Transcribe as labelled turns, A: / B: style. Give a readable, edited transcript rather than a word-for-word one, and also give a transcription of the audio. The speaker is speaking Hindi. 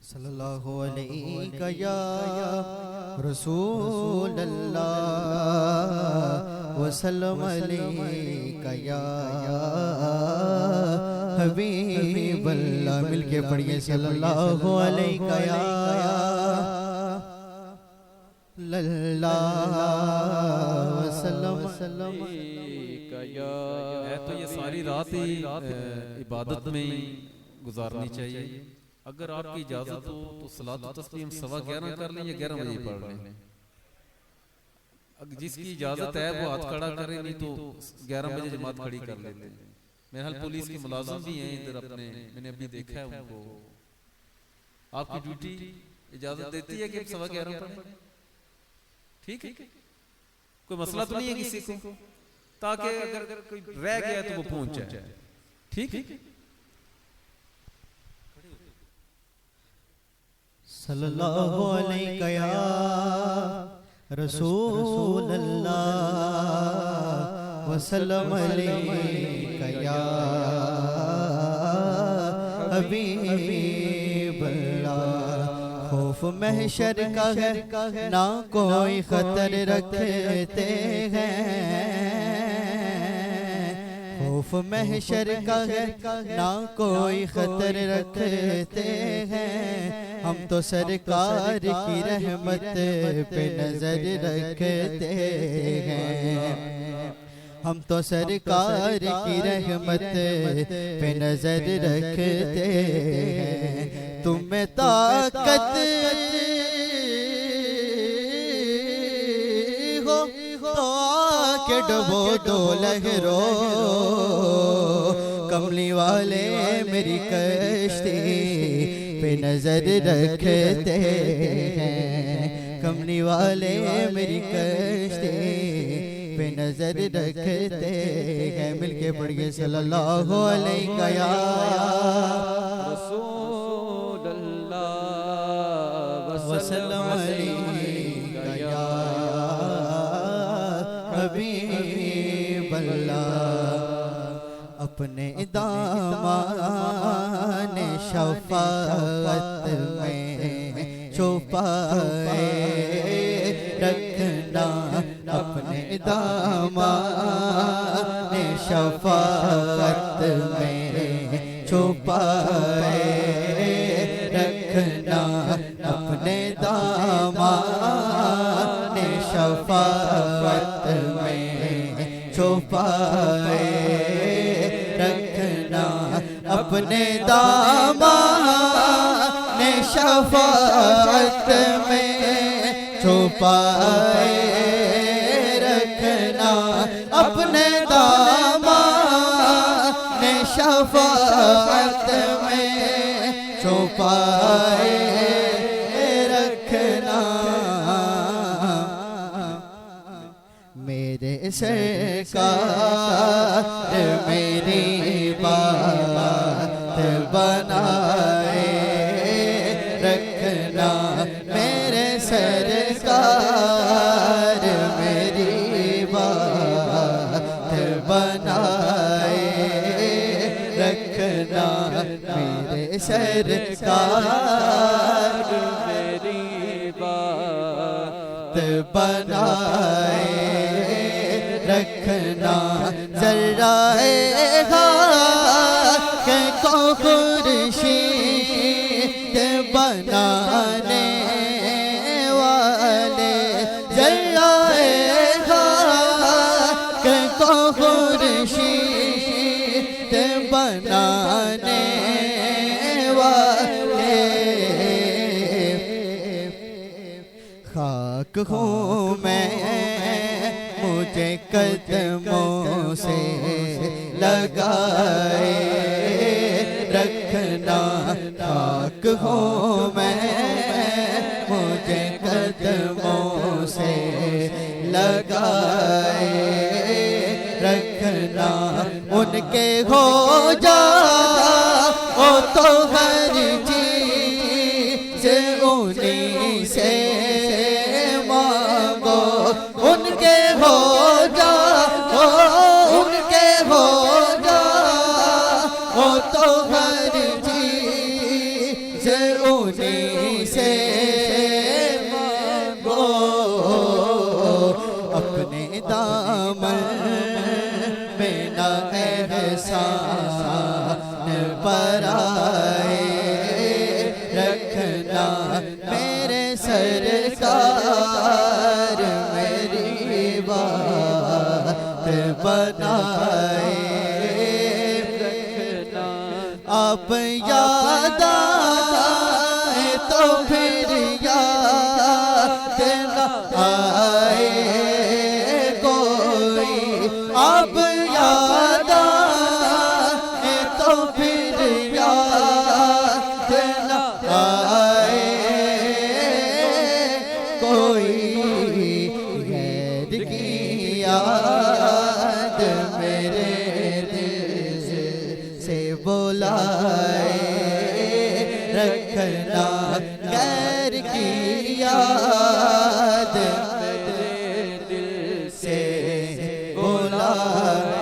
A: सल्लल्लाहु अलैहि या रसूल अल्लाह वसल्लम अलैका या हबीब अल्लाह। मिलके पढ़िए सल्लल्लाहु अलैहि या वसल्लम।
B: तो ये सारी रात ही इबादत में ही गुजारनी चाहिए। अगर आपकी इजाजत हो तो सलात तस्लीम 11:15 कर लें या 11 बजे पढ़ लें। जिसकी इजाजत है वो हाथ खड़ा करे, नहीं तो 11 बजे जमात खड़ी कर लेते हैं। मेरे हाल पुलिस के मुलाजिम भी हैं इधर अपने, मैंने अभी देखा है उनको। आपकी ड्यूटी इजाजत देती है कि 11:15 पढ़ें? ठीक है, कोई मसला तो नहीं है किसी को, ताकि अगर कोई रह गया तो वो पहुंच जाए। ठीक है,
A: सल्लल्लाहु अलैहि या रसूल अल्लाह वसल्लम अलैका या हबीब अल्लाह। खौफ महशर का है ना कोई खतर रखते हैं, खौफ महशर का है ना कोई खतर रखते हैं। हम तो सरकार की रहमत पे नजर रखते हैं, हम तो सरकार की रहमत पे नजर रखते हैं। तुम्हें ताकत हो तो आके डुबो दो लहरों, कमली वाले मेरी कश्ती पे नजर रखते हैं, कमली वाले मेरी कश्ती पे नजर रखते हैं। मिलके पढ़िए सल्लल्लाहु अलैहि या
B: रसूल अल्लाह
A: वसल्लम अलैका या हबीब अल्लाह। अपने दामान शफाअत में छुपाए रखना, अपने दामान शफाअत में छुपाए रखना, अपने दामान शफाअत में छुपाए रखना, अपने दामान शफाअत में छुपाए रखना, अपने दामान शफाअत में छुपाए रखना। मेरे सरकार मेरी बात बनाए रखना, मेरे सरकार मेरी बात बनाए रखना, मेरे सरकार मेरी बात बनाए रखना। जर्राएगा को खुर्शीद बनाने वाले, जर्राएगा को खुर्शीद बनाने वाले। खाक हूँ मैं मुझे कदमों से लगाए रखना, खाक हूँ मैं मुझे कदमों से लगाए रखना। उनके हो जा ओ तो हर चीज उन्हीं से मांगो, उनके हो जा उनके हो जा तो हर चीज उन्हीं से मांगो, अपने दामन में न एहसान पराए रखना मेरे सरकार, मेरी बात बनाए रखना। आप याद आए तो फिर याद न आए कोई, आप याद आए तो फिर याद न आए कोई, गैर की याद मेरे दिल से बुलाए रखना, गैर की याद मेरे दिल से बुलाए